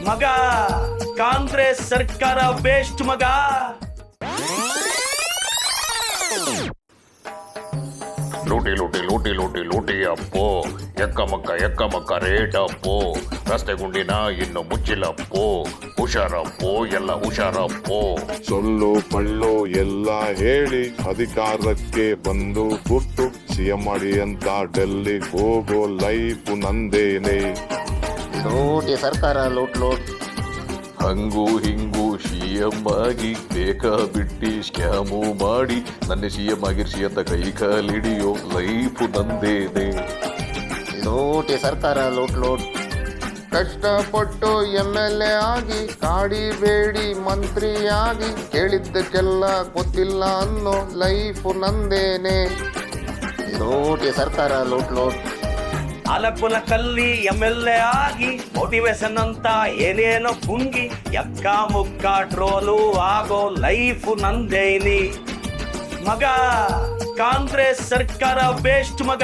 ಮಗ ಕಾಂಗ್ರೆಸ್ ಸರ್ಕಾರ ಬೇಸ್ಟ್ ಮಗ. ಲೂಟಿ ಲೂಟಿ ಲೂಟಿ ಲೂಟಿ ಲೂಟಿ ಅಪ್ಪೋ, ಎಕ್ಕ ಮಕ್ಕ ರೇಟ್ ಅಪ್ಪೋ, ರಸ್ತೆ ಗುಂಡಿನ ಇನ್ನು ಮುಚ್ಚಿಲಪ್ಪೋ, ಹುಷಾರಪ್ಪೋ ಎಲ್ಲ ಹುಷಾರಪ್ಪೋ. ಸೊಳ್ಳು ಪಳ್ಳು ಎಲ್ಲ ಹೇಳಿ ಅಧಿಕಾರಕ್ಕೆ ಬಂದು ಹುಟ್ಟು ಸಿಎಂ ಮಾಡಿ ಅಂತ ಡೆಲ್ಲಿ ಹೋಗೋ ಲೈಫ್ ನಂದೇನೆ. ಲೂಟಿ ಸರ್ಕಾರ ಲೂಟ್ ಲೂಟ್. ಹಂಗು ಹಿಂಗು ಸಿಎಂ ಆಗಿ ಬೇಕಾ ಬಿಟ್ಟಿ ಸ್ಕ್ಯಾಮು ಮಾಡಿ ನನ್ನ ಸಿಎಂ ಆಗಿರ್ಸಿ ಅಂತ ಕೈ ಕಾಲಿಡಿಯೋ ಲೈಫ್ ನಂದೇನೆ. ಲೂಟಿ ಸರ್ಕಾರ ಲೂಟ್ ಲೂಟ್. ಕಷ್ಟಪಟ್ಟು MLA ಆಗಿ ಕಾಡಿಬೇಡಿ ಮಂತ್ರಿಯಾಗಿ ಕೇಳಿದ್ದಕ್ಕೆಲ್ಲ ಗೊತ್ತಿಲ್ಲ ಅನ್ನೋ ಲೈಫ್ ನಂದೇನೆ. ಲೂಟಿ ಸರ್ಕಾರ ಲೂಟ್ ಲೂಟ್. ಅಲಕುಲ ಕಲ್ಲಿ MLA ಆಗಿ ಮೋಟಿವೇಶನ್ ಅಂತ ಏನೇನೋ ಪುಂಗಿ ಎಕ್ಕ ಮುಕ್ಕ ಟ್ರೋಲು ಆಗೋ ಲೈಫ್ ನಂದೇನಿ. ಮಗ ಕಾಂಗ್ರೆಸ್ ಸರ್ಕಾರ ಬೇಸ್ಟ್ ಮಗ.